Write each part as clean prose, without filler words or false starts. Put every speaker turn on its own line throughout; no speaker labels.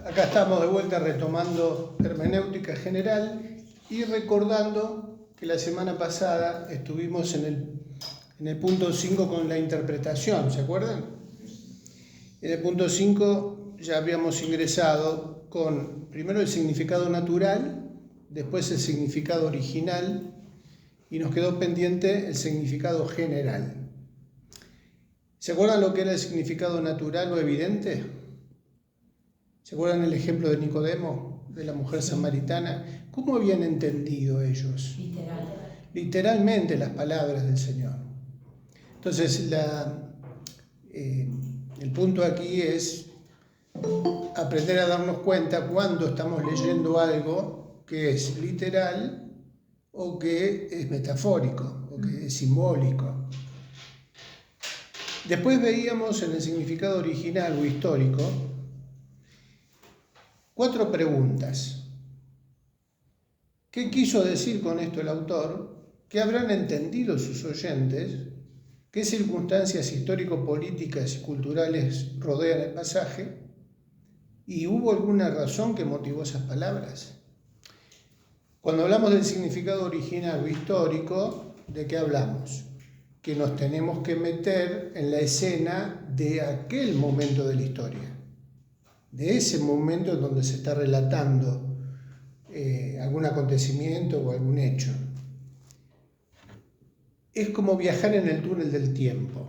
Acá estamos de vuelta retomando hermenéutica general y recordando que la semana pasada estuvimos en el punto 5 con la interpretación, ¿se acuerdan? En el punto 5 ya habíamos ingresado con primero el significado natural, después el significado original y nos quedó pendiente el significado general. ¿Se acuerdan lo que era el significado natural o evidente? ¿Se acuerdan el ejemplo de Nicodemo, de la mujer samaritana? ¿Cómo habían entendido ellos? Literalmente las palabras del Señor. Entonces, el punto aquí es aprender a darnos cuenta cuando estamos leyendo algo que es literal o que es metafórico o que es simbólico. Después veíamos en el significado original o histórico 4 preguntas. ¿Qué quiso decir con esto el autor? ¿Qué habrán entendido sus oyentes? ¿Qué circunstancias histórico-políticas y culturales rodean el pasaje? ¿Y hubo alguna razón que motivó esas palabras? Cuando hablamos del significado original o histórico, ¿de qué hablamos? Que nos tenemos que meter en la escena de aquel momento de la historia, de ese momento en donde se está relatando algún acontecimiento o algún hecho. Es como viajar en el túnel del tiempo.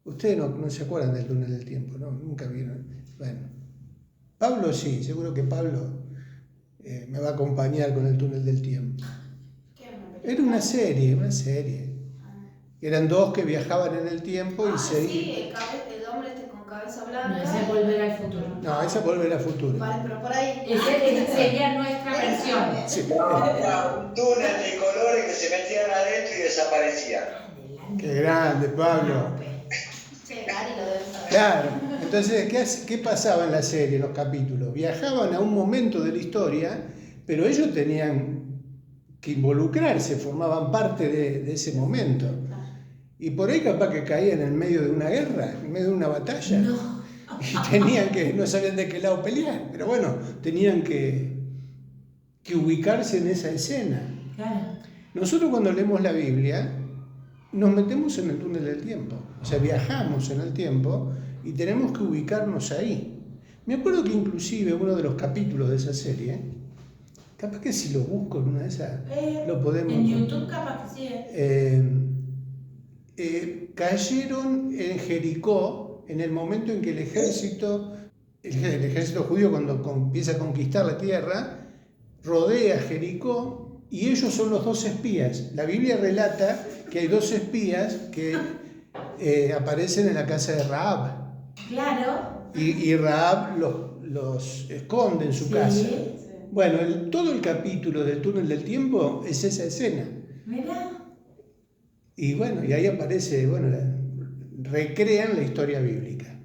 Ustedes no se acuerdan del túnel del tiempo, ¿no? Nunca vieron. Bueno, Pablo sí, seguro que Pablo me va a acompañar con el túnel del tiempo. Era una serie. Eran 2 que viajaban en el tiempo y se...
Sí, el hombre con cabeza blanca.
No, ese es Volver al Futuro.
No, ese es Volver al Futuro.
Vale, pero por ahí.
Ese sería nuestra versión.
Sí.
Un túnel de colores que se metían adentro y desaparecían.
Qué grande, Pablo.
Sí, Gary lo debe saber.
Claro. Entonces, ¿qué pasaba en la serie, en los capítulos? Viajaban a un momento de la historia, pero ellos tenían que involucrarse, formaban parte de ese momento. Y por ahí capaz que caían en medio de una guerra, en medio de una batalla.
No.
Y no sabían de qué lado pelear, pero bueno, tenían que ubicarse en esa escena.
Claro.
Nosotros cuando leemos la Biblia, nos metemos en el túnel del tiempo. O sea, viajamos en el tiempo y tenemos que ubicarnos ahí. Me acuerdo que inclusive uno de los capítulos de esa serie, capaz que si lo busco en una de esas, lo podemos...
En YouTube capaz que sí.
Cayeron en Jericó en el momento en que el ejército judío, cuando empieza a conquistar la tierra, rodea Jericó y ellos son los 2 espías. La Biblia relata que hay 2 espías que aparecen en la casa de Rahab.
Claro.
Y Rahab los esconde en su casa. Bueno, todo el capítulo del túnel del tiempo es esa escena.
Mirá.
Y bueno, y ahí aparece, recrean la historia bíblica.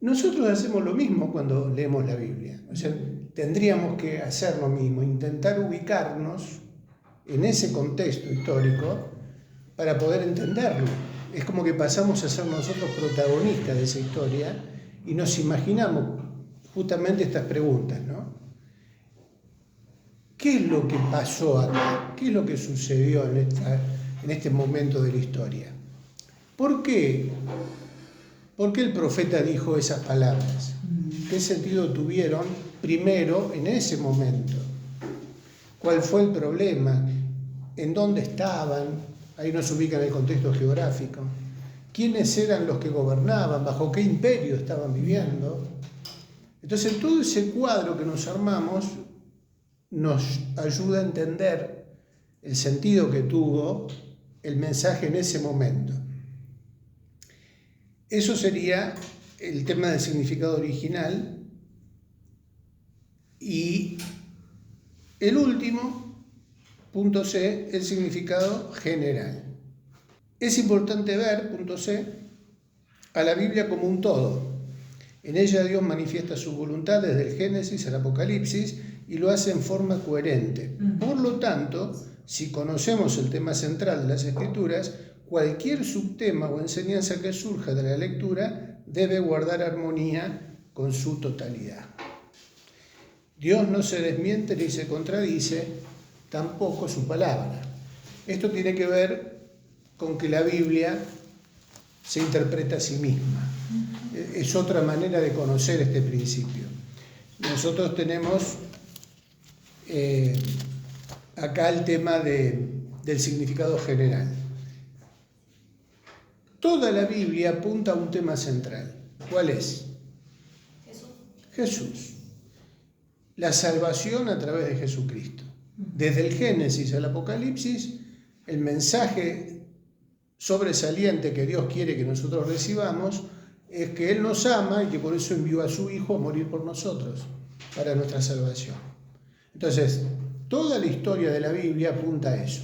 Nosotros hacemos lo mismo cuando leemos la Biblia. O sea, tendríamos que hacer lo mismo, intentar ubicarnos en ese contexto histórico para poder entenderlo. Es como que pasamos a ser nosotros protagonistas de esa historia y nos imaginamos justamente estas preguntas, ¿no? ¿Qué es lo que pasó acá? ¿Qué es lo que sucedió en este momento de la historia? ¿Por qué? ¿Por qué el profeta dijo esas palabras? ¿Qué sentido tuvieron primero en ese momento? ¿Cuál fue el problema? ¿En dónde estaban? Ahí nos ubica en el contexto geográfico. ¿Quiénes eran los que gobernaban? ¿Bajo qué imperio estaban viviendo? Entonces, todo ese cuadro que nos armamos nos ayuda a entender el sentido que tuvo el mensaje en ese momento. Eso sería el tema del significado original. Y el último, punto C, el significado general. Es importante ver, punto C, a la Biblia como un todo. En ella Dios manifiesta su voluntad desde el Génesis al Apocalipsis y lo hace en forma coherente. Por lo tanto, si conocemos el tema central de las Escrituras, cualquier subtema o enseñanza que surja de la lectura debe guardar armonía con su totalidad. Dios no se desmiente ni se contradice, tampoco su palabra. Esto tiene que ver con que la Biblia se interpreta a sí misma. Es otra manera de conocer este principio. Nosotros tenemos acá el tema del significado general. Toda la Biblia apunta a un tema central. ¿Cuál es? Jesús. La salvación a través de Jesucristo. Desde el Génesis al Apocalipsis, el mensaje sobresaliente que Dios quiere que nosotros recibamos es que Él nos ama y que por eso envió a su Hijo a morir por nosotros, para nuestra salvación. Entonces, toda la historia de la Biblia apunta a eso.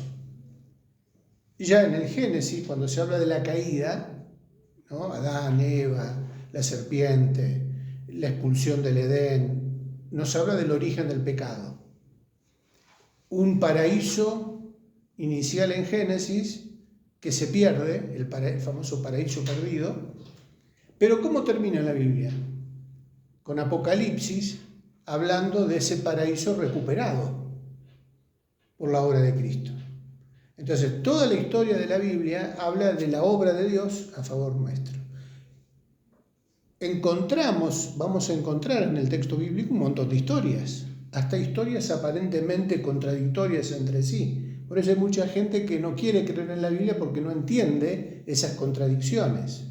Ya en el Génesis, cuando se habla de la caída, ¿no? Adán, Eva, la serpiente, la expulsión del Edén, nos habla del origen del pecado. Un paraíso inicial en Génesis que se pierde, el famoso paraíso perdido. Pero ¿cómo termina la Biblia? Con Apocalipsis hablando de ese paraíso recuperado por la obra de Cristo. Entonces, toda la historia de la Biblia habla de la obra de Dios a favor nuestro. Vamos a encontrar en el texto bíblico un montón de historias, hasta historias aparentemente contradictorias entre sí. Por eso hay mucha gente que no quiere creer en la Biblia porque no entiende esas contradicciones.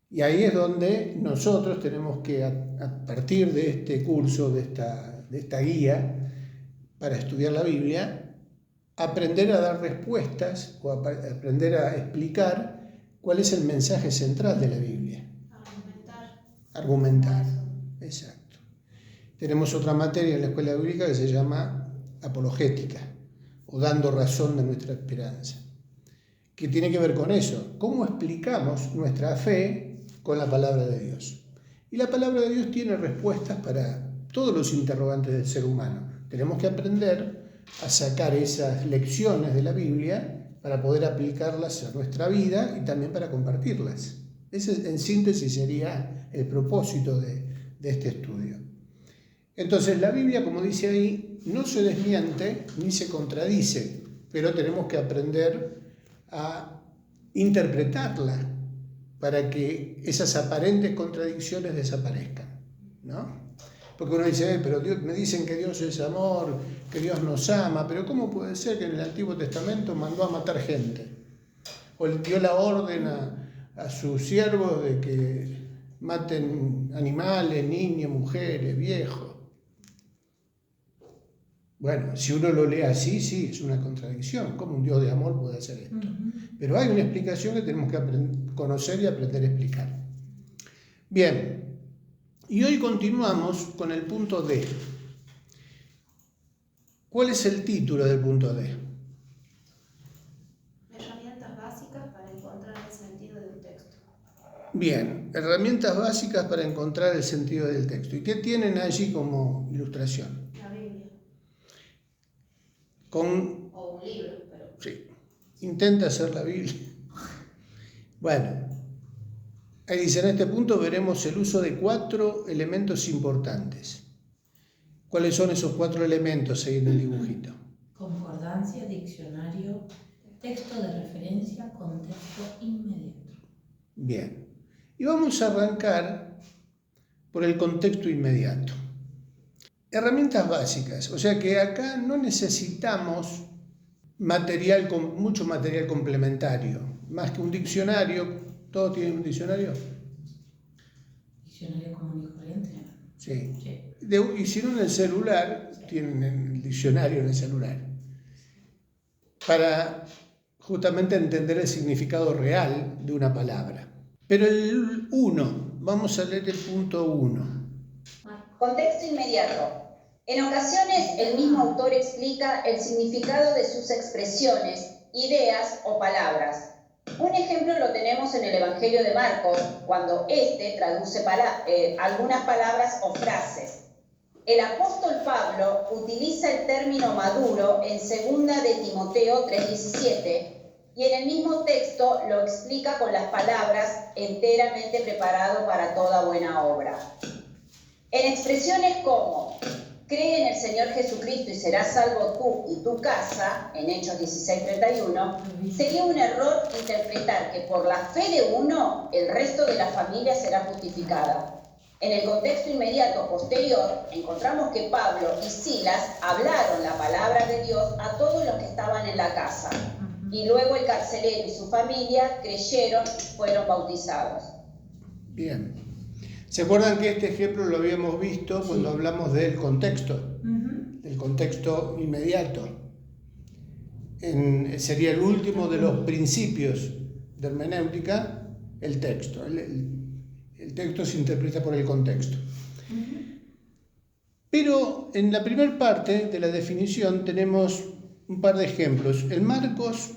Y ahí es donde nosotros tenemos que, a partir de este curso, de esta guía para estudiar la Biblia, aprender a dar respuestas o aprender a explicar cuál es el mensaje central de la Biblia. Argumentar. Exacto. Tenemos otra materia en la escuela bíblica que se llama apologética, o dando razón de nuestra esperanza, que tiene que ver con eso. ¿Cómo explicamos nuestra fe con la palabra de Dios? Y la palabra de Dios tiene respuestas para todos los interrogantes del ser humano. Tenemos que aprender a sacar esas lecciones de la Biblia para poder aplicarlas a nuestra vida y también para compartirlas. Ese, en síntesis, sería el propósito de este estudio. Entonces, la Biblia, como dice ahí, no se desmiente ni se contradice, pero tenemos que aprender a interpretarla para que esas aparentes contradicciones desaparezcan, ¿no? Porque uno dice, pero Dios, me dicen que Dios es amor, que Dios nos ama, pero ¿cómo puede ser que en el Antiguo Testamento mandó a matar gente? O le dio la orden a sus siervos de que maten animales, niños, mujeres, viejos. Bueno, si uno lo lee así, sí, es una contradicción. ¿Cómo un Dios de amor puede hacer esto? Pero hay una explicación que tenemos que conocer y aprender a explicar. Bien, y hoy continuamos con el punto D. ¿Cuál es el título del punto D?
Herramientas básicas para encontrar el sentido del texto.
Bien, herramientas básicas para encontrar el sentido del texto. ¿Y qué tienen allí como ilustración?
La Biblia.
O
un libro, pero...
Sí, intenta hacer la Biblia. Bueno, ahí dice, en este punto veremos el uso de 4 elementos importantes. ¿Cuáles son esos 4 elementos ahí en el dibujito?
Concordancia, diccionario, texto de referencia, contexto inmediato.
Bien, y vamos a arrancar por el contexto inmediato. Herramientas básicas, o sea que acá no necesitamos mucho material complementario, más que un diccionario. ¿Todos tienen un diccionario?
¿Diccionario común y corriente?
Sí.
Sí.
Y si no, en el celular, tienen el diccionario en el celular, para justamente entender el significado real de una palabra. Pero el 1, vamos a leer el punto 1.
Contexto inmediato. En ocasiones, el mismo autor explica el significado de sus expresiones, ideas o palabras. Un ejemplo lo tenemos en el Evangelio de Marcos, cuando éste traduce algunas palabras o frases. El apóstol Pablo utiliza el término maduro en 2 de Timoteo 3:17 y en el mismo texto lo explica con las palabras enteramente preparado para toda buena obra. En expresiones como cree en el Señor Jesucristo y serás salvo tú y tu casa, en Hechos 16:31, sería un error interpretar que por la fe de uno el resto de la familia será justificada. En el contexto inmediato posterior, encontramos que Pablo y Silas hablaron la palabra de Dios a todos los que estaban en la casa. Y luego el carcelero y su familia creyeron y fueron bautizados.
Bien. ¿Se acuerdan que este ejemplo lo habíamos visto cuando hablamos del contexto? Del contexto inmediato. Sería el último de los principios de hermenéutica, el texto. El texto se interpreta por el contexto. Pero en la primera parte de la definición tenemos un par de ejemplos. En Marcos,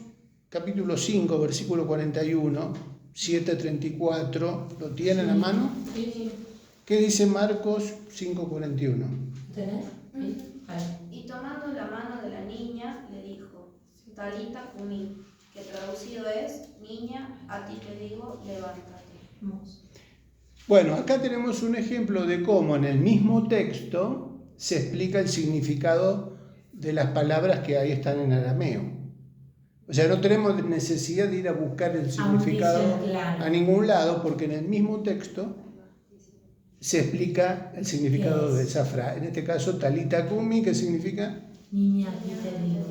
capítulo 5, versículo 41, 7:34, ¿lo tienen a mano?
Sí.
¿Qué dice Marcos 5:41?
¿Tenés? Sí. Vale.
Y tomando la mano de la niña, le dijo, Talita cumi, que traducido es, niña, a ti te digo, levántate.
Vamos.
Bueno, acá tenemos un ejemplo de cómo en el mismo texto se explica el significado de las palabras que ahí están en arameo. O sea, no tenemos necesidad de ir a buscar el significado a ningún lado, porque en el mismo texto se explica el significado de esa frase. En este caso, Talita Kumi, ¿qué significa?
Niña, aquí te digo.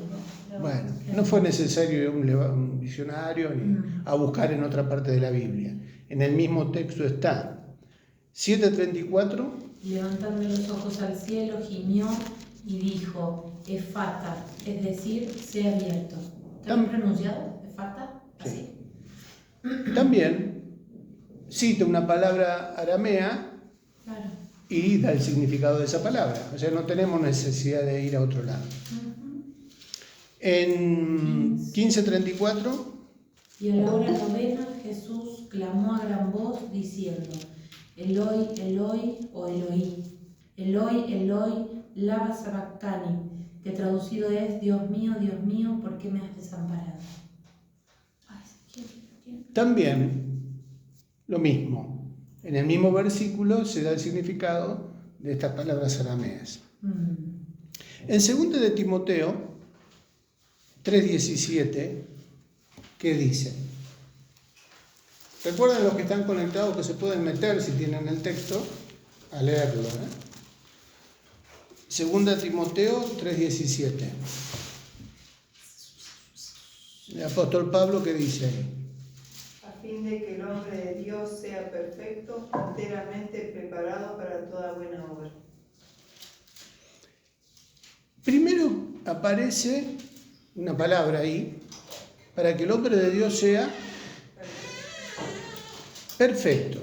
Bueno, no fue necesario ir a un diccionario ni a buscar en otra parte de la Biblia. En el mismo texto está. 7:34.
Levantando los ojos al cielo, gimió y dijo, Efata, es decir, sea abierto. ¿Está bien pronunciado? ¿Efata? ¿Así?
Sí. También cita una palabra aramea.
Claro.
Y da el significado de esa palabra. O sea, no tenemos necesidad de ir a otro lado. En 15:34.
Y a la hora novena Jesús clamó a gran voz diciendo, Eloi, Eloi o Eloí, Eloi, Eloi, lama sabactani, que traducido es, Dios mío, ¿por qué me has desamparado?
También lo mismo. En el mismo versículo se da el significado de estas palabras arameas. En 2 de Timoteo 3:17, ¿qué dice? Recuerden los que están conectados que se pueden meter, si tienen el texto, a leerlo. 2 Timoteo 3:17. El apóstol Pablo, ¿qué dice ahí?
A fin de que el hombre de Dios sea perfecto, enteramente preparado para toda buena obra.
Primero aparece una palabra ahí, para que el hombre de Dios sea perfecto.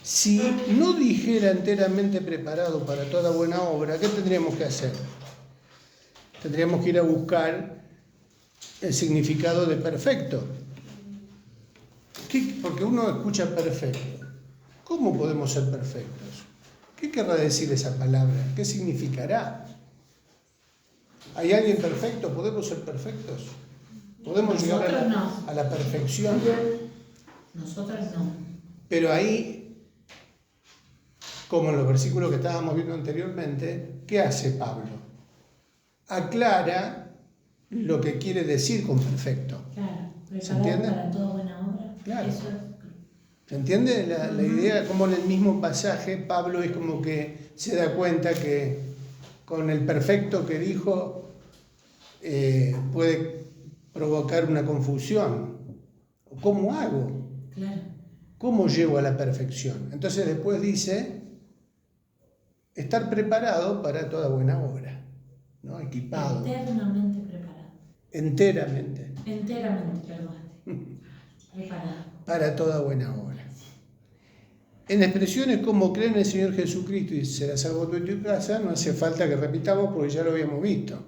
Si no dijera enteramente preparado para toda buena obra, ¿qué tendríamos que hacer? Tendríamos que ir a buscar el significado de perfecto. Porque uno escucha perfecto. ¿Cómo podemos ser perfectos? ¿Qué querrá decir esa palabra? ¿Qué significará? ¿Hay alguien perfecto? ¿Podemos ser perfectos? ¿Podemos llegar a la perfección?
Nosotros no.
Pero ahí, como en los versículos que estábamos viendo anteriormente, ¿qué hace Pablo? Aclara lo que quiere decir con perfecto.
Claro,
¿Se entiende?
Para toda buena obra.
Claro.
Eso es.
¿Se entiende la idea? Como en el mismo pasaje Pablo es como que se da cuenta que con el perfecto que dijo puede provocar una confusión. ¿Cómo hago?
Claro.
¿Cómo llego a la perfección? Entonces después dice, estar preparado para toda buena obra, ¿no? Equipado.
Eternamente preparado.
Enteramente.
Enteramente, perdón. Preparado.
Para toda buena obra. En expresiones como creen en el Señor Jesucristo y será salvo tú y tu casa, no hace falta que repitamos porque ya lo habíamos visto.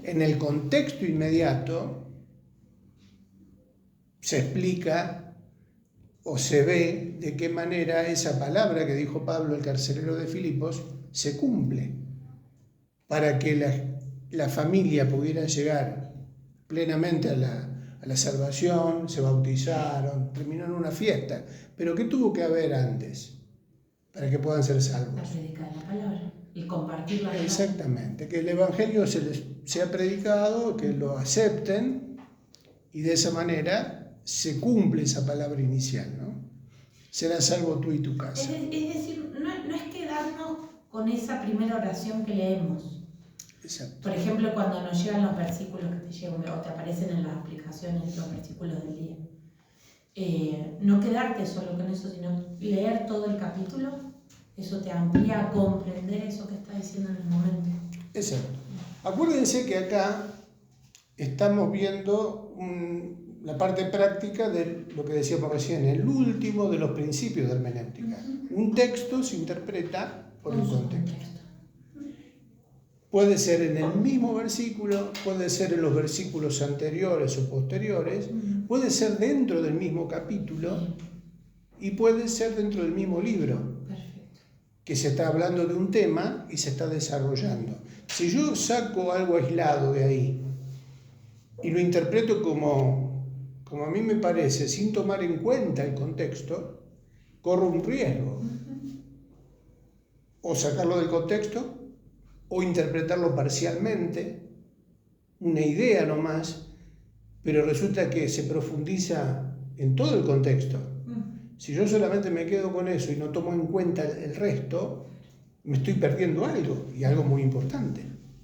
En el contexto inmediato se explica o se ve de qué manera esa palabra que dijo Pablo, el carcelero de Filipos, se cumple para que la familia pudiera llegar plenamente a la salvación, se bautizaron, terminó en una fiesta. Pero ¿qué tuvo que haber antes para que puedan ser
La
salvos?
predicar la palabra y compartir la palabra.
Exactamente, que el Evangelio se les sea predicado, que lo acepten y de esa manera se cumple esa palabra inicial, ¿no? Serás salvo tú y tu casa.
Es decir, no es quedarnos con esa primera oración que leemos.
Exacto.
Por ejemplo, cuando nos llegan los versículos que te llegan o te aparecen en las aplicaciones los versículos del día. No quedarte solo con eso, sino leer todo el capítulo. Eso te amplía a comprender eso que está diciendo en el momento.
Exacto. Acuérdense que acá estamos viendo la parte práctica de lo que decíamos recién, el último de los principios de hermenéutica. Un texto se interpreta por el contexto. Puede ser en el mismo versículo, puede ser en los versículos anteriores o posteriores, puede ser dentro del mismo capítulo y puede ser dentro del mismo libro,
Perfecto.
que se está hablando de un tema y se está desarrollando. Si yo saco algo aislado de ahí y lo interpreto como a mí me parece, sin tomar en cuenta el contexto, corro un riesgo. O sacarlo del contexto, o interpretarlo parcialmente, una idea nomás, pero resulta que se profundiza en todo el contexto. Si yo solamente me quedo con eso y no tomo en cuenta el resto, me estoy perdiendo algo, y algo muy importante.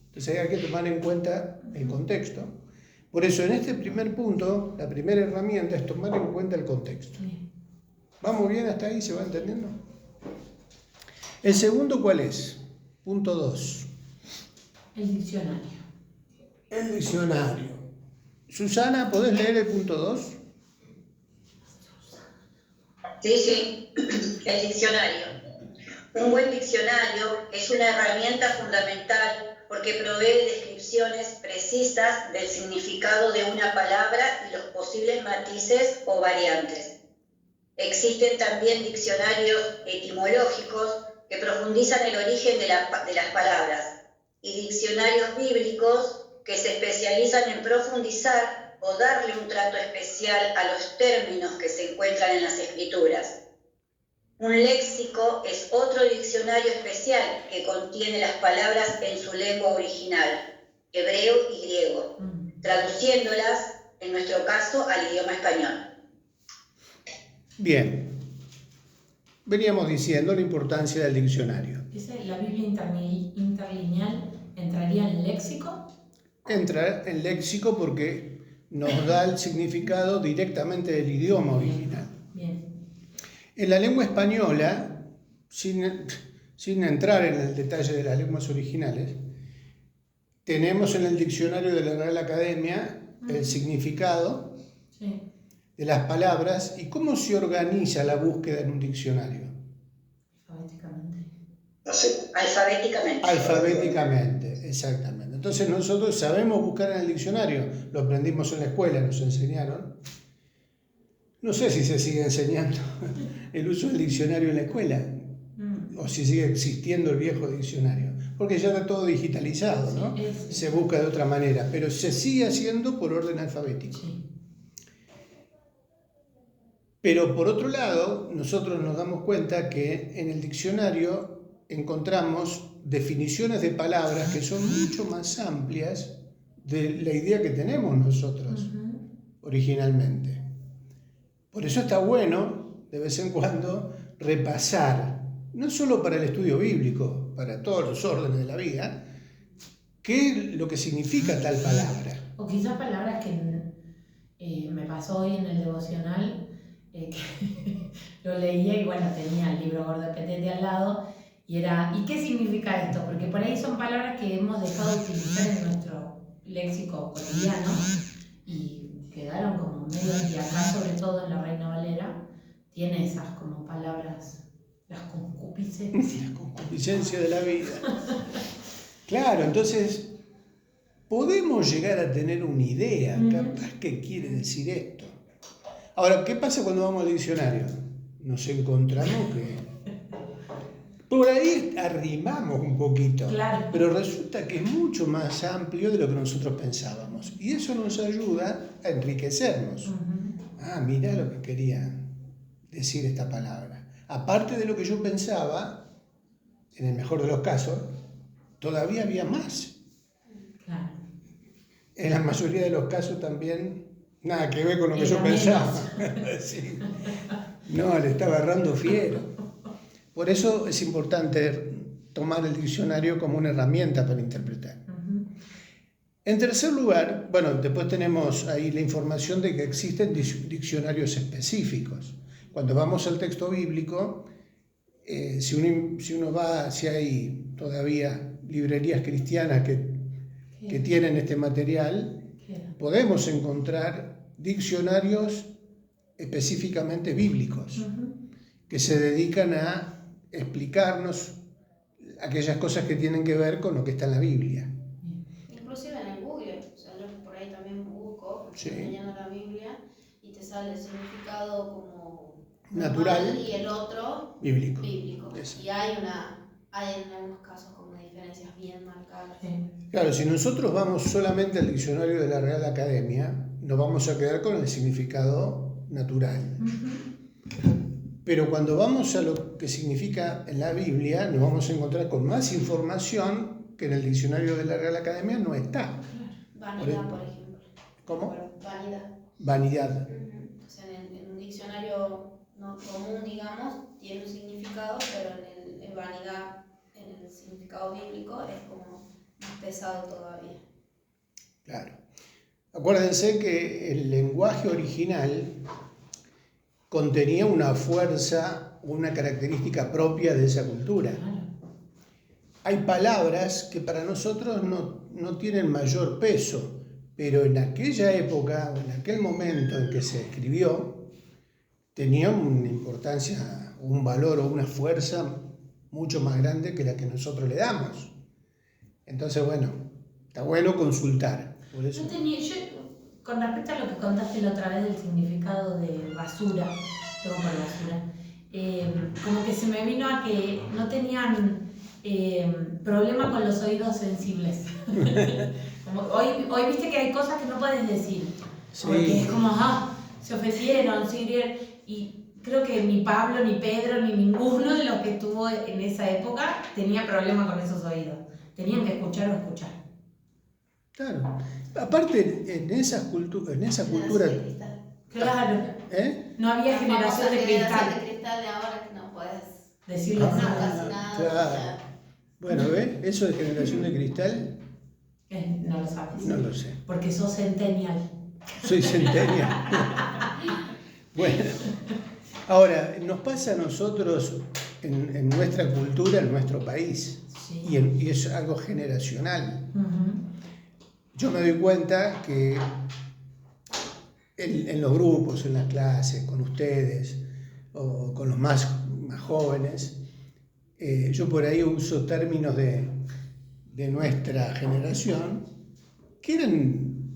Entonces hay que tomar en cuenta el contexto. Por eso en este primer punto, la primera herramienta es tomar en cuenta el contexto. ¿Vamos bien hasta ahí? ¿Se va entendiendo? ¿El segundo cuál es? Punto 2.
El diccionario.
El diccionario. Susana, ¿podés leer el punto 2?
Sí, el diccionario. Un buen diccionario es una herramienta fundamental porque provee descripciones precisas del significado de una palabra y los posibles matices o variantes. Existen también diccionarios etimológicos que profundizan el origen de las palabras y diccionarios bíblicos que se especializan en profundizar o darle un trato especial a los términos que se encuentran en las escrituras. Un léxico es otro diccionario especial que contiene las palabras en su lengua original, hebreo y griego, traduciéndolas, en nuestro caso, al idioma español.
Bien. Veníamos diciendo la importancia del diccionario.
¿La Biblia interlineal entraría en léxico?
Entra en léxico porque nos da el significado directamente del idioma original.
Bien.
En la lengua española, sin entrar en el detalle de las lenguas originales, tenemos en el diccionario de la Real Academia el significado de las palabras y cómo se organiza la búsqueda en un diccionario.
Alfabéticamente.
Alfabéticamente.
Alfabéticamente, exactamente. Entonces nosotros sabemos buscar en el diccionario, lo aprendimos en la escuela, nos enseñaron. No sé si se sigue enseñando el uso del diccionario en la escuela o si sigue existiendo el viejo diccionario, porque ya está todo digitalizado, ¿no? Se busca de otra manera, pero se sigue haciendo por orden alfabético.
Sí.
Pero por otro lado, nosotros nos damos cuenta que en el diccionario encontramos definiciones de palabras que son mucho más amplias de la idea que tenemos nosotros originalmente. Por eso está bueno, de vez en cuando, repasar, no solo para el estudio bíblico, para todos los órdenes de la vida, qué es lo que significa tal palabra.
O quizás palabras que me pasó hoy en el devocional, que lo leía y bueno, tenía el libro gordo de Petete al lado y era, ¿y qué significa esto? Porque por ahí son palabras que hemos dejado de utilizar en nuestro léxico cotidiano y quedaron como medias, y acá sobre todo en la Reina Valera tiene esas como palabras, las concupiscencias.
La concupiscencia de la vida. Claro, entonces podemos llegar a tener una idea, capaz que quiere decir esto. Ahora, ¿qué pasa cuando vamos al diccionario? Nos encontramos que por ahí arrimamos un poquito,
Claro.
pero resulta que es mucho más amplio de lo que nosotros pensábamos. usamos. Y eso nos ayuda a enriquecernos. Mirá lo que quería decir esta palabra. Aparte de lo que yo pensaba, en el mejor de los casos, todavía había más.
Claro.
En la mayoría de los casos también nada que ver con lo que yo
Era
pensaba. Sí. No, le estaba errando fiero. Por eso es importante tomar el diccionario como una herramienta para interpretar. En tercer lugar, bueno, después tenemos ahí la información de que existen diccionarios específicos. Cuando vamos al texto bíblico, si hay todavía librerías cristianas que tienen este material, podemos encontrar diccionarios específicamente bíblicos que se dedican a explicarnos aquellas cosas que tienen que ver con lo que está en la Biblia.
Inclusive en el Google, o sea, yo por ahí también busco,
Sí.
estoy leyendo la Biblia y te sale el significado como
Natural
normal y el otro
bíblico.
Eso. Y hay en algunos casos como diferencias bien marcadas.
Sí.
Claro, si nosotros vamos solamente al diccionario de la Real Academia, nos vamos a quedar con el significado natural. Pero cuando vamos a lo que significa en la Biblia, nos vamos a encontrar con más información que en el diccionario de la Real Academia no está.
Vanidad, por ejemplo.
¿Cómo?
Vanidad.
Vanidad.
O sea, en un diccionario no común, digamos, tiene un significado, pero en vanidad, en el significado bíblico, es como más pesado todavía.
Claro. Acuérdense que el lenguaje original contenía una fuerza, una característica propia de esa cultura. Hay palabras que para nosotros no tienen mayor peso, pero en aquella época, o en aquel momento en que se escribió, tenían una importancia, un valor o una fuerza mucho más grande que la que nosotros le damos. Entonces, bueno, está bueno consultar. Por eso.
Con respecto a lo que contaste la otra vez del significado de basura, todo por basura, como que se me vino a que no tenían problema con los oídos sensibles. Como hoy viste que hay cosas que no puedes decir,
Sí.
porque es como, se ofendieron, se hirieron, y creo que ni Pablo, ni Pedro, ni ninguno de los que estuvo en esa época tenía problema con esos oídos. Tenían que escuchar o escuchar.
Claro. Aparte, en esa cultura...
Claro. No había generación de
generación
cristal.
de cristal de ahora que no puedes
Decirlo
no,
así.
casi nada.
Claro. Bueno, ¿ves? Eso de generación de cristal,
No lo sabes.
no lo sé.
Porque sos centennial.
Soy centenial. Bueno, ahora, nos pasa a nosotros en nuestra cultura, en nuestro país,
Sí.
y es algo generacional. Yo me doy cuenta que en los grupos, en las clases, con ustedes o con los más jóvenes, yo por ahí uso términos de nuestra generación que eran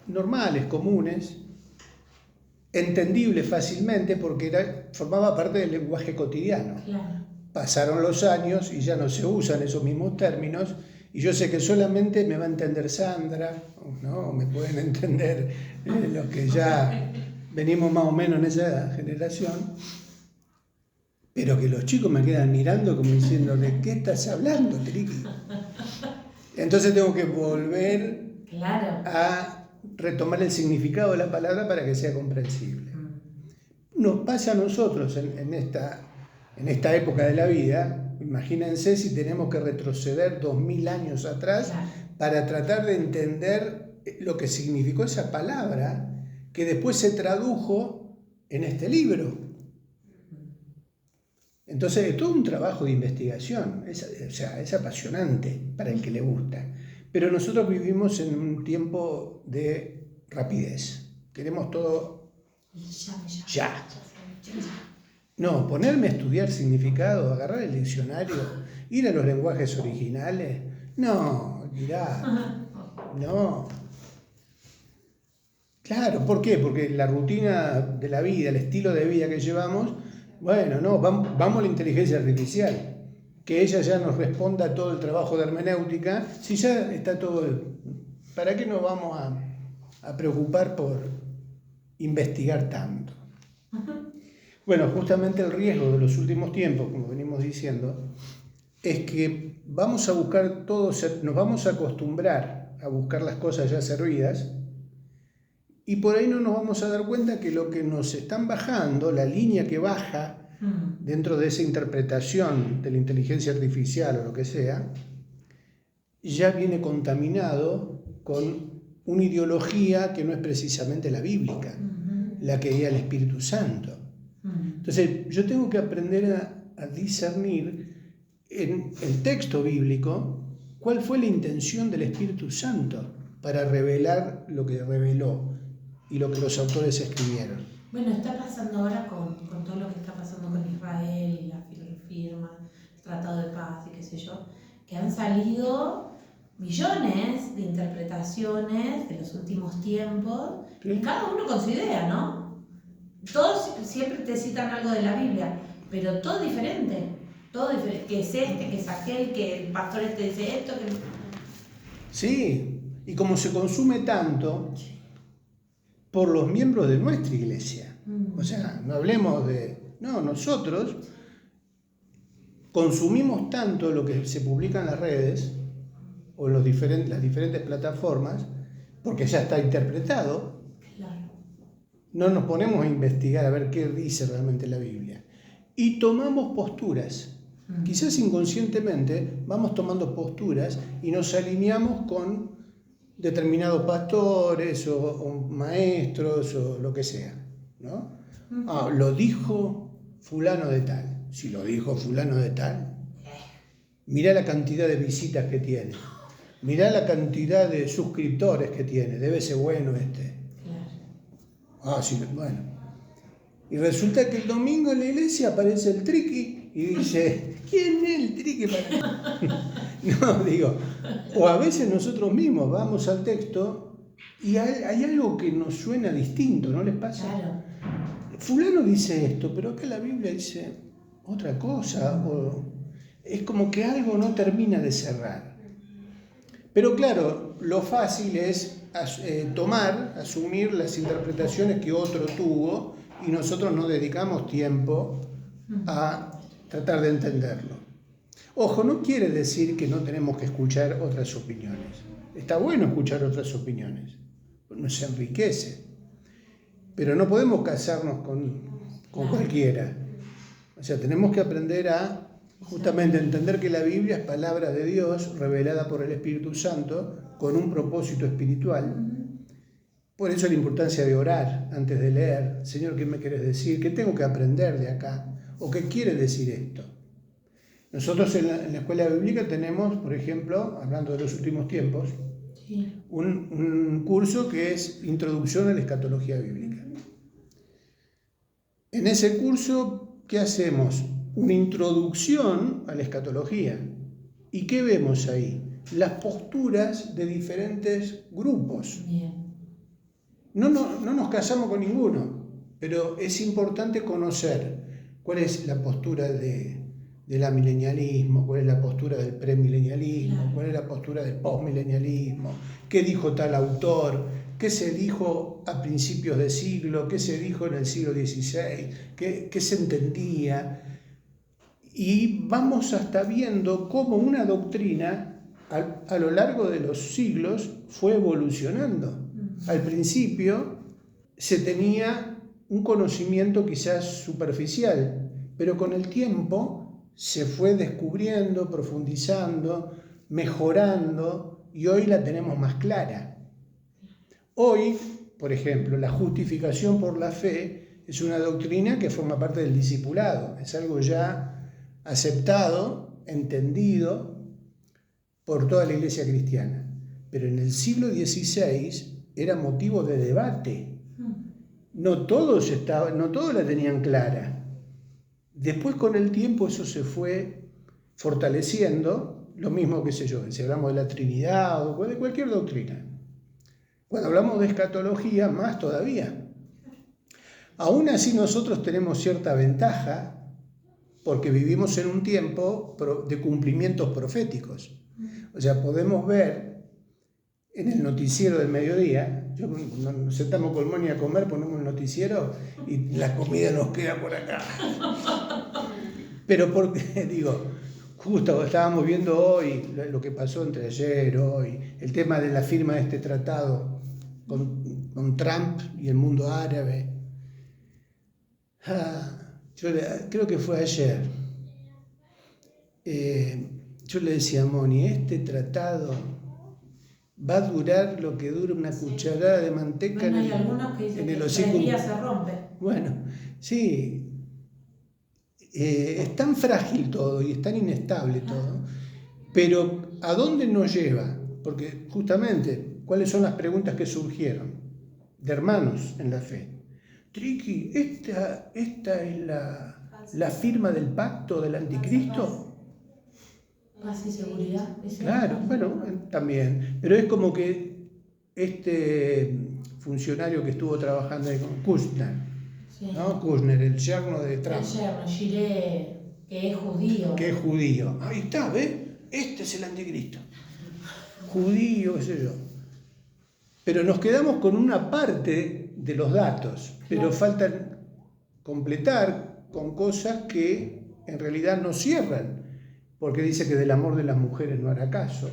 normales, comunes, entendibles fácilmente porque formaba parte del lenguaje cotidiano.
Claro.
Pasaron los años y ya no se usan esos mismos términos, y yo sé que solamente me va a entender Sandra, ¿no? Me pueden entender los que ya venimos más o menos en esa generación, pero que los chicos me quedan mirando como diciendo, ¿de qué estás hablando, Triqui? Entonces tengo que volver
Claro.
a retomar el significado de la palabra para que sea comprensible. Nos pasa a nosotros en esta época de la vida. Imagínense si tenemos que retroceder 2000 años atrás,
Claro,
para tratar de entender lo que significó esa palabra que después se tradujo en este libro. Entonces es todo un trabajo de investigación, es apasionante para el que le gusta. Pero nosotros vivimos en un tiempo de rapidez. Queremos todo ya. No, ponerme a estudiar significado, agarrar el diccionario, ir a los lenguajes originales. No, mirá, no. Claro, ¿por qué? Porque la rutina de la vida, el estilo de vida que llevamos, bueno, no, vamos a la inteligencia artificial, que ella ya nos responda todo el trabajo de hermenéutica, si ya está todo. ¿Para qué nos vamos a preocupar por investigar tanto. Bueno, justamente el riesgo de los últimos tiempos, como venimos diciendo, es que vamos a buscar nos vamos a acostumbrar a buscar las cosas ya servidas y por ahí no nos vamos a dar cuenta que lo que nos están bajando, la línea que baja dentro de esa interpretación de la inteligencia artificial o lo que sea, ya viene contaminado con una ideología que no es precisamente la bíblica, la que guía el Espíritu Santo. Entonces, yo tengo que aprender a discernir en el texto bíblico cuál fue la intención del Espíritu Santo para revelar lo que reveló y lo que los autores escribieron.
Bueno, está pasando ahora con todo lo que está pasando con Israel y la firma, el Tratado de Paz y qué sé yo, que han salido millones de interpretaciones de los últimos tiempos,
¿Sí?
y cada uno con su idea, ¿no? Todos siempre te citan algo de la Biblia, pero todo diferente, que es que es aquel, que el pastor dice esto, que...
Sí, y como se consume tanto por los miembros de nuestra iglesia, o sea, no hablemos de... No, nosotros consumimos tanto lo que se publica en las redes o en las diferentes plataformas, porque ya está interpretado.
Claro.
No nos ponemos a investigar a ver qué dice realmente la Biblia. Y tomamos posturas. Quizás inconscientemente vamos tomando posturas y nos alineamos con determinados pastores o maestros o lo que sea, ¿no? Lo dijo fulano de tal. Si lo dijo fulano de tal, mirá la cantidad de visitas que tiene. Mirá la cantidad de suscriptores que tiene. Debe ser bueno este.
Claro.
Sí, bueno. Y resulta que el domingo en la iglesia aparece el triqui y dice, ¿quién es el triqui para...? No, digo, o a veces nosotros mismos vamos al texto y hay algo que nos suena distinto, ¿no les pasa?
Claro.
Fulano dice esto, pero acá la Biblia dice otra cosa, o es como que algo no termina de cerrar. Pero claro, lo fácil es asumir las interpretaciones que otro tuvo y nosotros no dedicamos tiempo a tratar de entenderlo. Ojo, no quiere decir que no tenemos que escuchar otras opiniones. Está bueno escuchar otras opiniones, nos enriquece. Pero no podemos casarnos con cualquiera. O sea, tenemos que aprender a justamente entender que la Biblia es palabra de Dios revelada por el Espíritu Santo con un propósito espiritual. Por eso la importancia de orar antes de leer. Señor, ¿qué me quieres decir? ¿Qué tengo que aprender de acá? ¿O qué quiere decir esto? Nosotros en la escuela bíblica tenemos, por ejemplo, hablando de los últimos tiempos,
Sí.
un curso que es Introducción a la Escatología Bíblica. En ese curso, ¿qué hacemos? Una introducción a la escatología. ¿Y qué vemos ahí? Las posturas de diferentes grupos.
Bien.
No nos casamos con ninguno, pero es importante conocer cuál es la postura del amilenialismo, cuál es la postura del premilenialismo, cuál es la postura del postmilenialismo, qué dijo tal autor, qué se dijo a principios de siglo, qué se dijo en el siglo XVI, qué se entendía. Y vamos hasta viendo cómo una doctrina a lo largo de los siglos fue evolucionando. Al principio se tenía un conocimiento quizás superficial, pero con el tiempo se fue descubriendo, profundizando, mejorando y hoy la tenemos más clara. Hoy, por ejemplo, la justificación por la fe es una doctrina que forma parte del discipulado, es algo ya aceptado, entendido por toda la iglesia cristiana. Pero en el siglo XVI era motivo de debate. No todos la tenían clara. Después con el tiempo eso se fue fortaleciendo, lo mismo que sé yo, si hablamos de la Trinidad o de cualquier doctrina. Cuando hablamos de escatología, más todavía. Aún así nosotros tenemos cierta ventaja porque vivimos en un tiempo de cumplimientos proféticos. O sea, podemos ver en el noticiero del mediodía. Nos sentamos con Moni a comer, ponemos el noticiero y la comida nos queda por acá. Pero porque, digo, justo estábamos viendo hoy lo que pasó entre ayer, hoy, el tema de la firma de este tratado con Trump y el mundo árabe. Creo que fue ayer. Yo le decía a Moni, este tratado va a durar lo que dura una cucharada de manteca
hay algunos que dicen
en el
que
hocico.
3 días se rompe.
Bueno, sí. Es tan frágil todo y es tan inestable todo, pero ¿a dónde nos lleva? Porque justamente, ¿cuáles son las preguntas que surgieron de hermanos en la fe? Triqui, ¿esta es la firma del pacto del anticristo?
Paz y seguridad.
Claro, bueno, también. Pero es como que este funcionario que estuvo trabajando ahí con Kushner,
Sí.
¿no? Kushner, el yerno de Trump.
El yerno, Gillet, que es judío.
Que es judío. Ahí está, ¿ves? Este es el anticristo. Judío, qué sé yo. Pero nos quedamos con una parte de los datos, pero
Claro.
faltan completar con cosas que en realidad no cierran, porque dice que del amor de las mujeres no hará caso.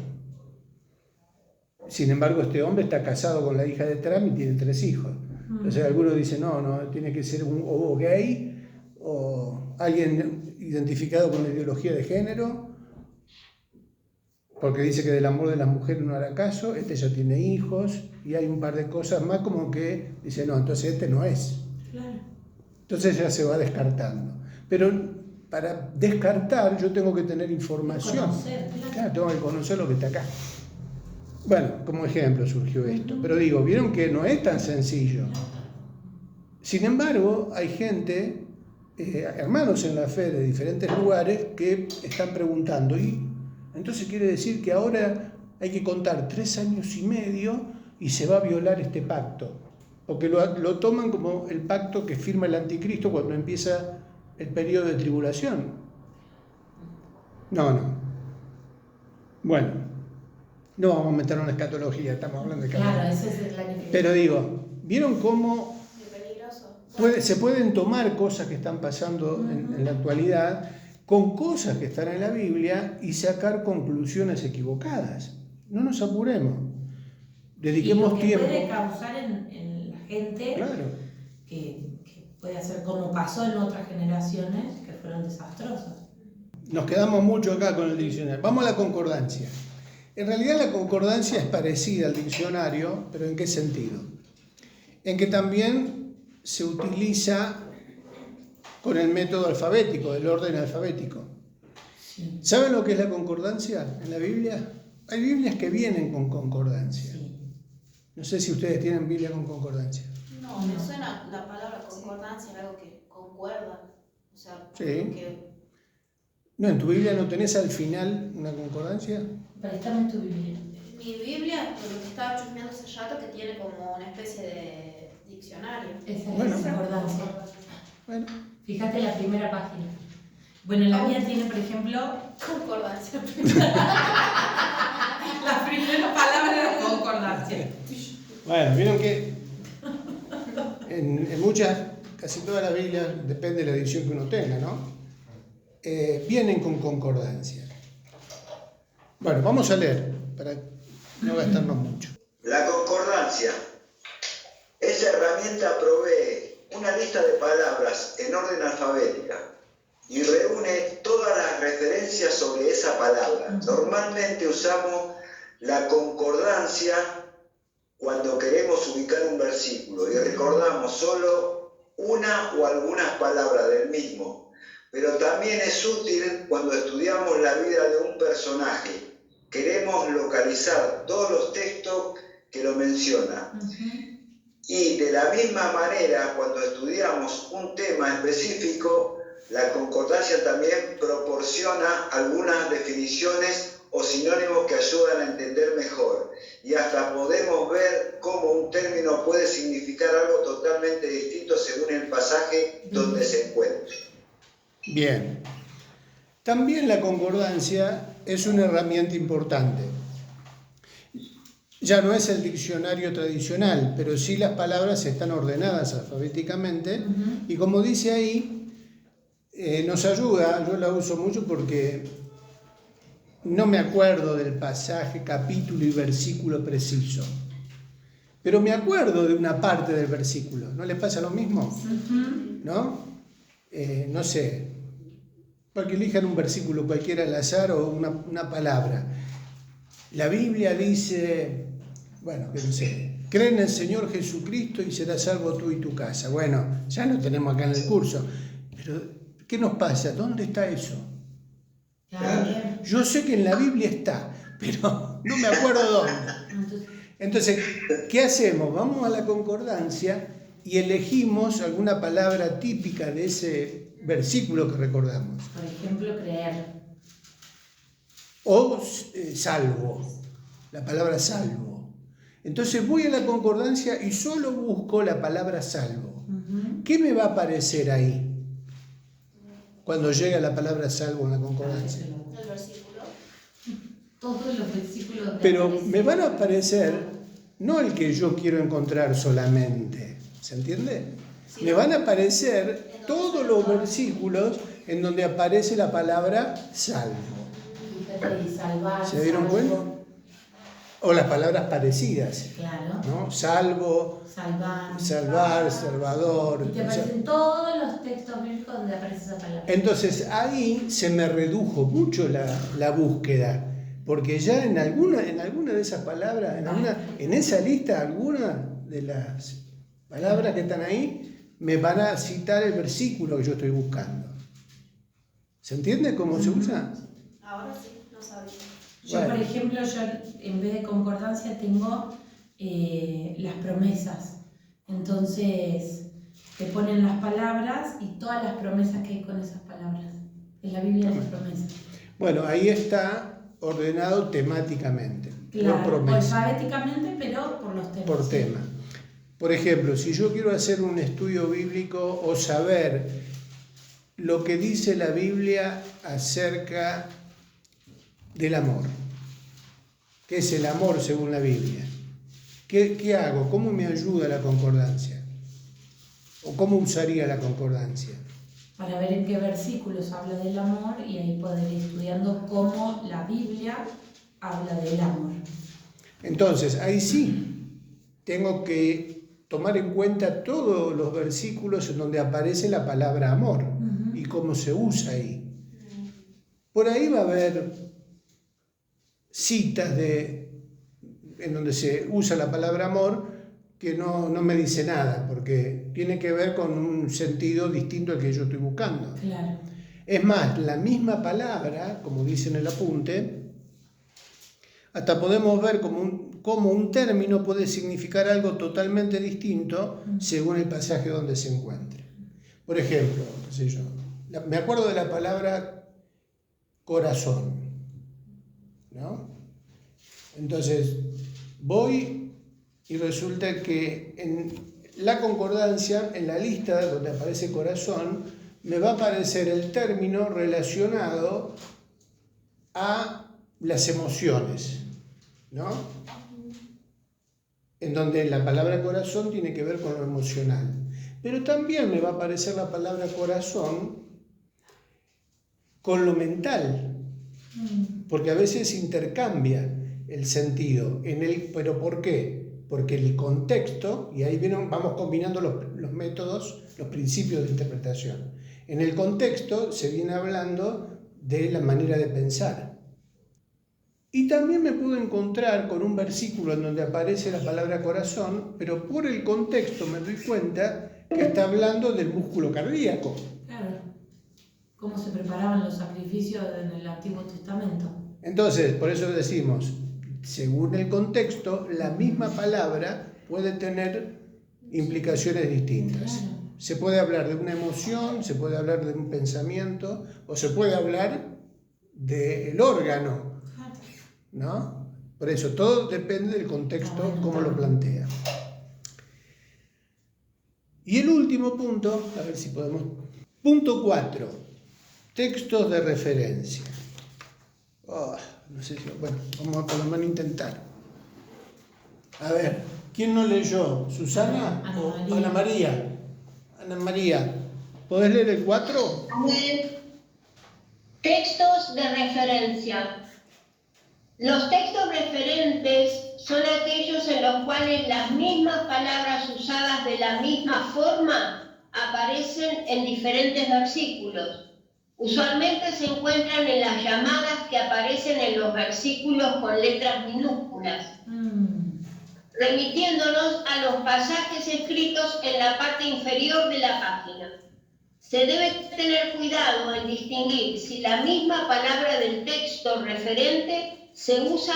Sin embargo, este hombre está casado con la hija de Trump y tiene 3 hijos. Entonces algunos dicen, no, tiene que ser o gay o alguien identificado con la ideología de género, porque dice que del amor de las mujeres no hará caso, este ya tiene hijos, y hay un par de cosas más como que dice, no, entonces este no es.
Claro.
Entonces ya se va descartando. Pero para descartar yo tengo que tener información.
Conocer, claro.
Claro, tengo que conocer lo que está acá. Bueno, como ejemplo surgió esto. Pero digo, vieron que no es tan sencillo. Sin embargo, hay gente, hermanos en la fe de diferentes lugares, que están preguntando, y entonces quiere decir que ahora hay que contar 3 años y medio y se va a violar este pacto. O que lo toman como el pacto que firma el anticristo cuando empieza el periodo de tribulación. No. Bueno, no vamos a meter una escatología, estamos hablando de
Claro, ese es el plan.
Pero digo, ¿vieron cómo
Qué peligroso.
se pueden tomar cosas que están pasando en la actualidad con cosas que están en la Biblia y sacar conclusiones equivocadas? No nos apuremos. Dediquemos
y lo que
tiempo.
puede causar en la gente,
Claro.
que puede hacer como pasó en otras generaciones, que fueron desastrosas.
Nos quedamos mucho acá con el diccionario. Vamos a la concordancia. En realidad la concordancia es parecida al diccionario, pero ¿en qué sentido? En que también se utiliza con el método alfabético, el orden alfabético.
Sí.
¿Saben lo que es la concordancia en la Biblia? Hay Biblias que vienen con concordancia.
Sí.
No sé si ustedes tienen Biblia con concordancia.
No, me suena la palabra concordancia, algo que concuerda. O sea,
Sí.
que
No, ¿en tu Biblia no tenés al final una concordancia?
Préstame tu Biblia.
mi Biblia, por lo que estaba chusmeando hace rato, que tiene como una especie de diccionario.
Esa
Bueno.
es la concordancia.
Bueno,
Fíjate la primera página. Bueno, la mía tiene, por ejemplo,
Concordancia.
la primera palabra de concordancia.
bueno, vieron que en muchas, casi todas las Biblias, depende de la edición que uno tenga, ¿no? Vienen con concordancia. Bueno, vamos a leer para no gastarnos mucho.
La concordancia. Esa herramienta provee una lista de palabras en orden alfabética y reúne todas las referencias sobre esa palabra. Normalmente usamos la concordancia cuando queremos ubicar un versículo y recordamos solo una o algunas palabras del mismo. Pero también es útil cuando estudiamos la vida de un personaje. Queremos localizar todos los textos que lo mencionan. Y de la misma manera, cuando estudiamos un tema específico, la concordancia también proporciona algunas definiciones o sinónimos que ayudan a entender mejor. Y hasta podemos ver cómo un término puede significar algo totalmente distinto según el pasaje donde se encuentre.
Bien. También la concordancia es una herramienta importante. Ya no es el diccionario tradicional, pero sí las palabras están ordenadas alfabéticamente. Y como dice ahí, nos ayuda, yo la uso mucho porque no me acuerdo del pasaje, capítulo y versículo preciso, pero me acuerdo de una parte del versículo. ¿No les pasa lo mismo? ¿No? No sé, para que elijan un versículo cualquiera al azar o una palabra. La Biblia dice, bueno, que no sé, cree en el Señor Jesucristo y serás salvo tú y tu casa. Bueno, ya lo tenemos acá en el curso, pero ¿qué nos pasa? ¿Dónde está eso? Yo sé que en la Biblia está, pero no me acuerdo dónde. Entonces, ¿qué hacemos? Vamos a la concordancia y elegimos alguna palabra típica de ese versículo que recordamos.
Por ejemplo, creer.
O salvo, la palabra salvo. Entonces voy a la concordancia y solo busco la palabra salvo. ¿Qué me va a aparecer ahí cuando llega la palabra salvo en la concordancia?
El versículo.
Todos los versículos.
Pero me van a aparecer no el que yo quiero encontrar solamente, ¿se entiende?
Sí.
Me van a aparecer todos los versículos en donde aparece la palabra salvo.
Y salvar.
¿Se dieron cuenta? O las palabras parecidas,
Claro.
¿no? Salvo, salvar, salvador.
Y te aparecen todos los textos bíblicos donde aparece esa palabra.
Entonces ahí se me redujo mucho la búsqueda, porque ya en alguna de esas palabras, en esa lista, algunas de las palabras que están ahí, me van a citar el versículo que yo estoy buscando. ¿Se entiende cómo se usa?
Ahora sí, no sabía.
Yo, por ejemplo, en vez de concordancia tengo las promesas. Entonces, te ponen las palabras y todas las promesas que hay con esas palabras. En la Biblia hay promesas.
Bueno, ahí está ordenado temáticamente.
Claro, o alfabéticamente, pero por los temas.
Por tema. Por ejemplo, si yo quiero hacer un estudio bíblico o saber lo que dice la Biblia acerca del amor. ¿Qué es el amor según la Biblia? ¿Qué hago? ¿Cómo me ayuda la concordancia? ¿O cómo usaría la concordancia?
Para ver en qué versículos habla del amor y ahí poder ir estudiando cómo la Biblia habla del amor.
Entonces, ahí sí, tengo que tomar en cuenta todos los versículos en donde aparece la palabra amor y cómo se usa ahí. Por ahí va a haber citas en donde se usa la palabra amor que no me dice nada, porque tiene que ver con un sentido distinto al que yo estoy buscando.
Claro.
Es más, la misma palabra, como dice en el apunte, hasta podemos ver cómo un término puede significar algo totalmente distinto según el pasaje donde se encuentre. Por ejemplo, qué sé yo, me acuerdo de la palabra corazón, ¿no? Entonces, voy y resulta que en la concordancia, en la lista donde aparece corazón, me va a aparecer el término relacionado a las emociones, ¿no? En donde la palabra corazón tiene que ver con lo emocional. Pero también me va a aparecer la palabra corazón con lo mental, porque a veces intercambia el sentido. ¿Pero por qué? Porque el contexto, y ahí vamos combinando los métodos, los principios de interpretación. En el contexto se viene hablando de la manera de pensar. Y también me puedo encontrar con un versículo en donde aparece la palabra corazón, pero por el contexto me doy cuenta que está hablando del músculo cardíaco.
Claro. Cómo se preparaban los sacrificios en el Antiguo Testamento.
Entonces, por eso decimos, según el contexto, la misma palabra puede tener implicaciones distintas.
Claro.
Se puede hablar de una emoción, se puede hablar de un pensamiento, o se puede hablar del órgano, ¿no? Por eso, todo depende del contexto, cómo lo plantea. Y el último punto, a ver si podemos... Punto 4. Textos de referencia. No sé si... Bueno, vamos a por lo menos intentar. A ver, ¿quién no leyó? ¿Susana
Ana
o
María.
Ana María? Ana María, ¿podés leer el 4?
A ver, textos de referencia. Los textos referentes son aquellos en los cuales las mismas palabras usadas de la misma forma aparecen en diferentes versículos. Usualmente se encuentran en las llamadas que aparecen en los versículos con letras minúsculas, remitiéndonos a los pasajes escritos en la parte inferior de la página. Se debe tener cuidado en distinguir si la misma palabra del texto referente se usa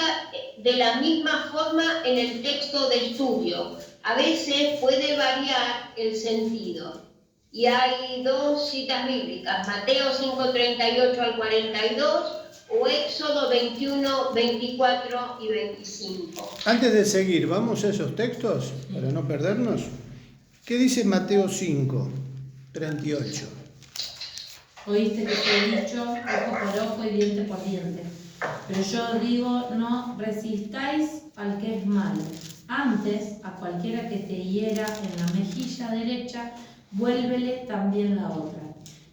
de la misma forma en el texto de estudio. A veces puede variar el sentido. Y hay dos citas bíblicas, Mateo 5:38 al 42 o Éxodo 21, 24 y 25.
Antes de seguir, vamos a esos textos para no perdernos. ¿Qué dice Mateo 5:38?
Oíste que te he dicho, ojo por ojo y diente por diente. Pero yo digo, no resistáis al que es malo. Antes, a cualquiera que te hiera en la mejilla derecha, vuélvele también la otra.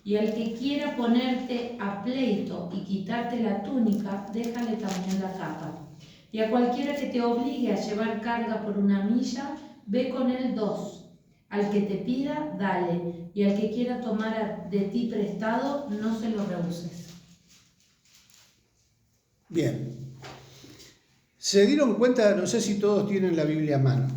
Y al que quiera ponerte a pleito y quitarte la túnica, déjale también la capa. Y a cualquiera que te obligue a llevar carga por 1 milla, ve con él 2. Al que te pida, dale. Y al que quiera tomar de ti prestado, no se lo rehuses.
Bien. Se dieron cuenta, no sé si todos tienen la Biblia a mano,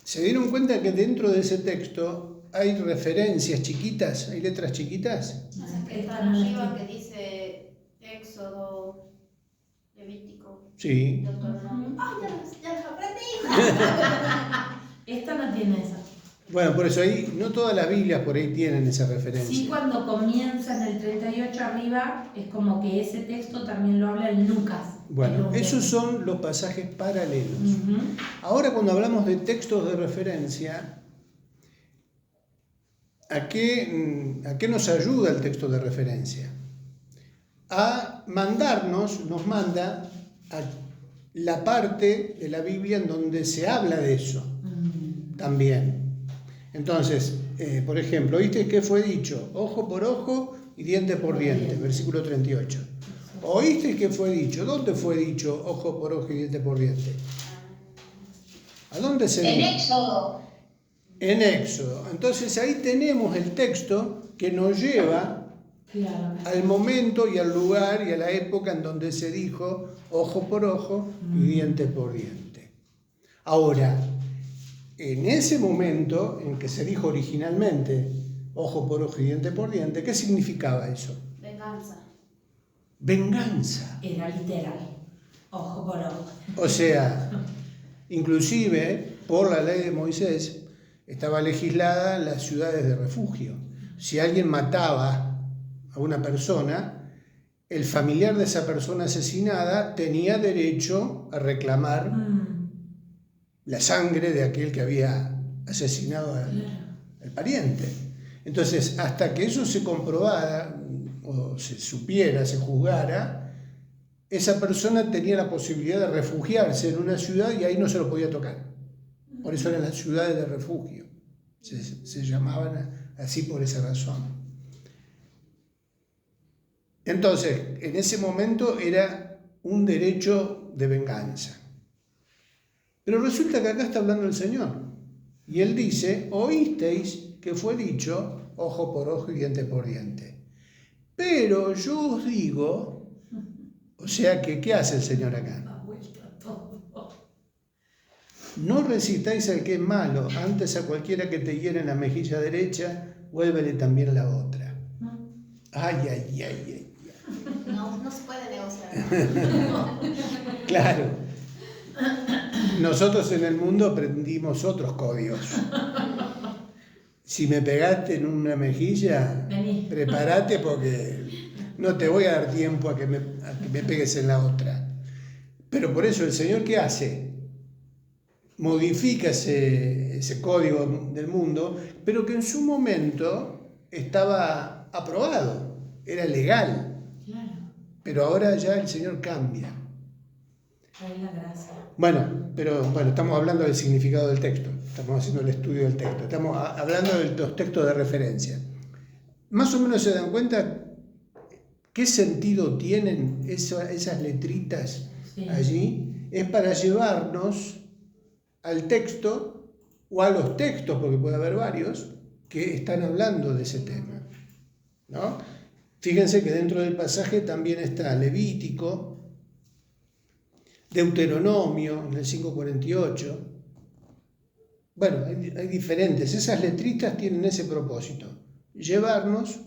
se dieron cuenta que dentro de ese texto hay referencias chiquitas, hay letras chiquitas.
Esas que están arriba que dice Éxodo, Levítico,
Sí.
Deuteronomio. ¡Ay, ya las aprendí!
Esta no tiene esa.
Bueno, por eso ahí, no todas las Biblias por ahí tienen esa referencia.
Sí, cuando comienza en el 38 arriba, es como que ese texto también lo habla en Lucas.
Bueno, esos son los pasajes paralelos.
Uh-huh.
Ahora, cuando hablamos de textos de referencia, ¿a qué nos ayuda el texto de referencia? Nos manda a la parte de la Biblia en donde se habla de eso también. Entonces, por ejemplo, ¿oíste qué fue dicho? Ojo por ojo y diente por diente, versículo 38. ¿Oíste qué fue dicho? ¿Dónde fue dicho ojo por ojo y diente por diente? ¿A dónde se dijo?
En Éxodo.
En Éxodo. Entonces ahí tenemos el texto que nos lleva al momento y al lugar y a la época en donde se dijo ojo por ojo y diente por diente. Ahora, en ese momento en que se dijo originalmente ojo por ojo y diente por diente, ¿qué significaba eso?
Venganza.
Venganza.
Era literal. Ojo por ojo.
O sea, inclusive por la ley de Moisés estaba legislada las ciudades de refugio. Si alguien mataba a una persona, el familiar de esa persona asesinada tenía derecho a reclamar la sangre de aquel que había asesinado al pariente. Entonces, hasta que eso se comprobara, o se supiera, se juzgara, esa persona tenía la posibilidad de refugiarse en una ciudad y ahí no se lo podía tocar. Por eso eran las ciudades de refugio. Se llamaban así por esa razón. Entonces, en ese momento era un derecho de venganza. Pero resulta que acá está hablando el Señor. Y Él dice, oísteis que fue dicho ojo por ojo y diente por diente. Pero yo os digo, o sea que, ¿qué hace el Señor acá? No resistáis al que es malo, antes a cualquiera que te hiere en la mejilla derecha, vuélvele también la otra. Ay, ay, ay, ay.
No se puede negociar.
Claro. Nosotros en el mundo aprendimos otros códigos. Si me pegaste en una mejilla, prepárate porque no te voy a dar tiempo a que me pegues en la otra. Pero por eso el Señor, ¿qué hace? Modifica ese código del mundo, pero que en su momento estaba aprobado, era legal. Pero ahora ya el Señor cambia.
Trae la gracia.
Bueno, pero bueno, estamos hablando del significado del texto, estamos haciendo el estudio del texto, estamos hablando de los textos de referencia. Más o menos se dan cuenta qué sentido tienen esas letritas allí. Es para llevarnos al texto o a los textos, porque puede haber varios, que están hablando de ese tema, ¿no? Fíjense que dentro del pasaje también está Levítico, Deuteronomio en el 5:48. Bueno, hay diferentes. Esas letritas tienen ese propósito, llevarnos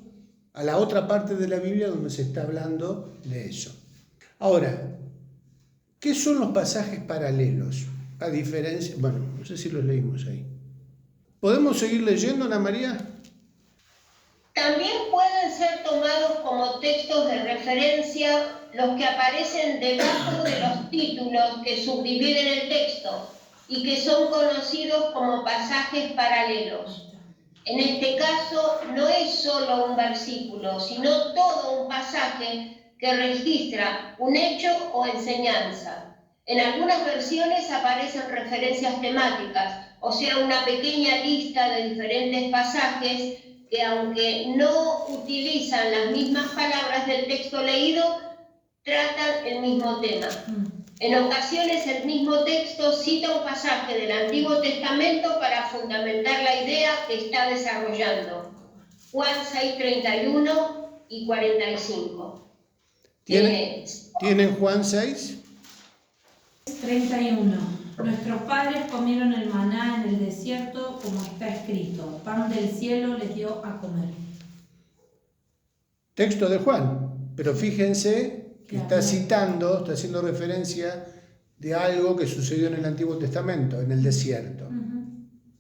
a la otra parte de la Biblia donde se está hablando de eso. Ahora, ¿qué son los pasajes paralelos? A diferencia, bueno, no sé si los leímos ahí. ¿Podemos seguir leyendo, Ana María?
También pueden ser tomados como textos de referencia los que aparecen debajo de los títulos que subdividen el texto y que son conocidos como pasajes paralelos. En este caso, no es solo un versículo, sino todo un pasaje que registra un hecho o enseñanza. En algunas versiones aparecen referencias temáticas, o sea, una pequeña lista de diferentes pasajes que, aunque no utilizan las mismas palabras del texto leído, tratan el mismo tema. En ocasiones el mismo texto cita un pasaje del Antiguo Testamento para fundamentar la idea que está desarrollando. Juan 6:31 y 45.
¿Tienen Juan 6?
31. Nuestros padres comieron el maná en el desierto, como está escrito. Pan del cielo les dio a comer.
Texto de Juan, pero fíjense que está haciendo referencia de algo que sucedió en el Antiguo Testamento, en el desierto.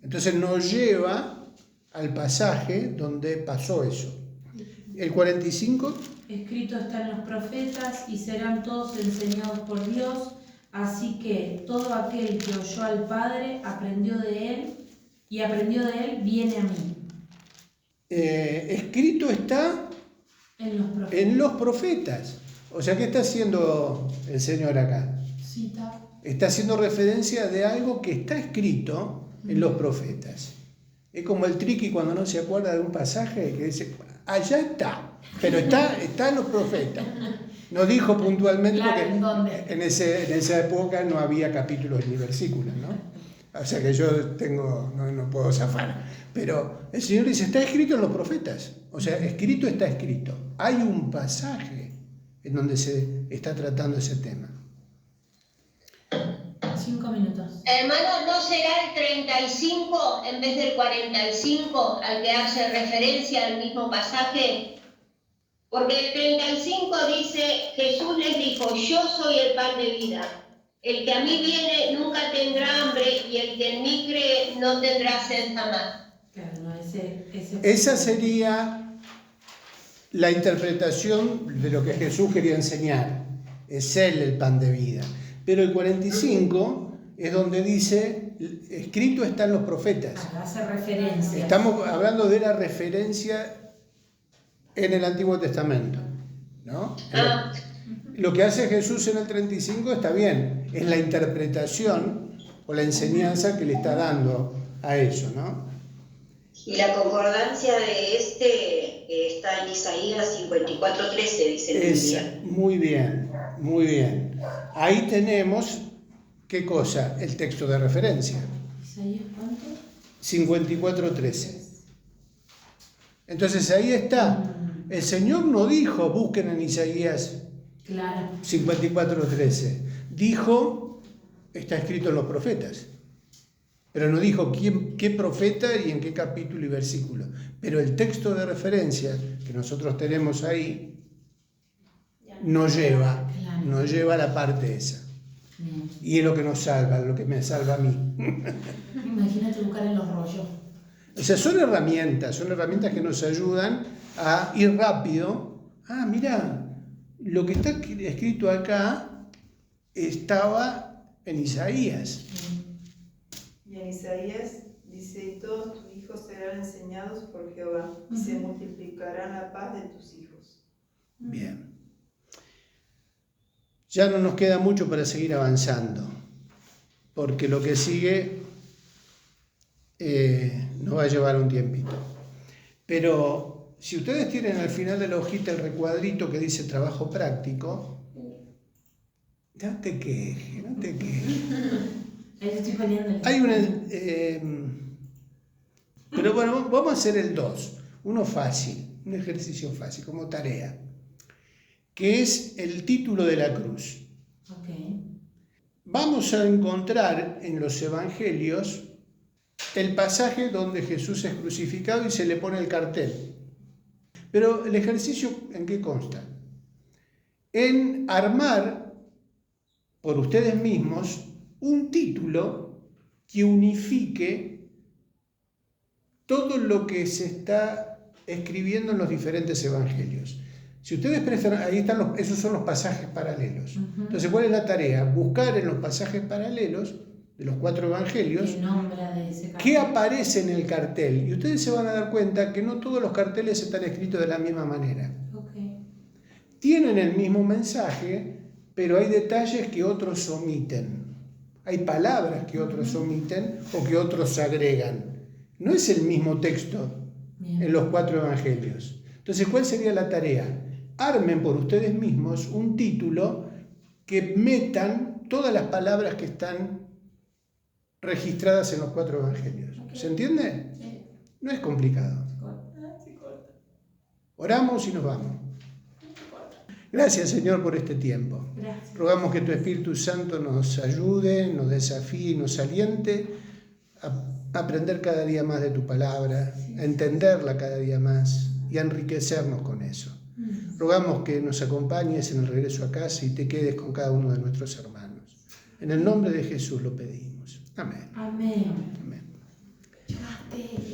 Entonces nos lleva al pasaje donde pasó eso. El 45.
Escrito está en los profetas y serán todos enseñados por Dios, así que todo aquel que oyó al Padre aprendió de él viene a mí.
Escrito está en los profetas. O sea, ¿qué está haciendo el Señor acá?
Cita.
Está haciendo referencia de algo que está escrito en los profetas. Es como el triqui cuando no se acuerda de un pasaje que dice, allá está, pero está en los profetas. No dijo puntualmente,
claro,
porque en esa época no había capítulos ni versículos, ¿no? O sea que yo no puedo zafar. Pero el Señor dice, está escrito en los profetas. O sea, escrito está escrito. Hay un pasaje en donde se está tratando ese tema.
5 minutos.
Hermano, ¿no será el 35 en vez del 45 al que hace referencia al mismo pasaje? Porque el 35 dice, Jesús les dijo, yo soy el pan de vida. El que a mí viene nunca tendrá hambre y el que en mí cree no tendrá sed jamás.
Claro, no,
Esa sería la interpretación de lo que Jesús quería enseñar. Es Él el pan de vida. Pero el 45 es donde dice, escrito está en los profetas.
Hace referencia.
Estamos hablando de la referencia en el Antiguo Testamento, ¿no? Lo que hace Jesús en el 35 está bien, es la interpretación o la enseñanza que le está dando a eso, ¿no?
Y la concordancia de está en Isaías 54:13, dice la Biblia.
Muy bien, muy bien. Ahí tenemos, ¿qué cosa? El texto de referencia.
¿Isaías cuánto?
54:13. Entonces ahí está. El Señor no dijo, busquen en Isaías 54:13. Dijo, está escrito en los profetas. Pero no dijo qué profeta y en qué capítulo y versículo. Pero el texto de referencia que nosotros tenemos ahí nos lleva a la parte esa. Y es lo que nos salva, lo que me salva a mí.
Imagínate buscar en los rollos.
O sea, son herramientas que nos ayudan a ir rápido. Ah, mira, lo que está escrito acá estaba en Isaías.
Y en Isaías dice, y todos tus hijos serán enseñados por Jehová, y se multiplicará la paz de tus hijos.
Bien. Ya no nos queda mucho para seguir avanzando, porque lo que sigue nos va a llevar un tiempito. Pero si ustedes tienen al final de la hojita el recuadrito que dice trabajo práctico, no te quejes.
Ahí estoy poniendo
Hay una... pero bueno, vamos a hacer el 2, uno fácil, un ejercicio fácil, como tarea, que es el título de la cruz.
Ok.
Vamos a encontrar en los evangelios el pasaje donde Jesús es crucificado y se le pone el cartel. Pero el ejercicio, ¿en qué consta? En armar por ustedes mismos un título que unifique todo lo que se está escribiendo en los diferentes evangelios. Si ustedes prestan, ahí están esos son los pasajes paralelos. Entonces, ¿cuál es la tarea? Buscar en los pasajes paralelos de los 4 evangelios
El nombre de ese cartel.
qué aparece en el cartel. Y ustedes se van a dar cuenta que no todos los carteles están escritos de la misma manera.
Okay.
Tienen el mismo mensaje, pero hay detalles que otros omiten. Hay palabras que otros omiten o que otros agregan. No es el mismo texto en los 4 evangelios. Entonces, ¿cuál sería la tarea? Armen por ustedes mismos un título que metan todas las palabras que están registradas en los 4 evangelios.
Okay.
¿Se entiende?
Sí.
No es complicado.
Se corta.
Oramos y nos vamos. Gracias, Señor, por este tiempo.
Gracias.
Rogamos que tu Espíritu Santo nos ayude, nos desafíe y nos aliente a aprender cada día más de tu palabra, a entenderla cada día más y a enriquecernos con eso. Rogamos que nos acompañes en el regreso a casa y te quedes con cada uno de nuestros hermanos. En el nombre de Jesús lo pedimos. Amén.
Amén.
Amén.
Llegaste.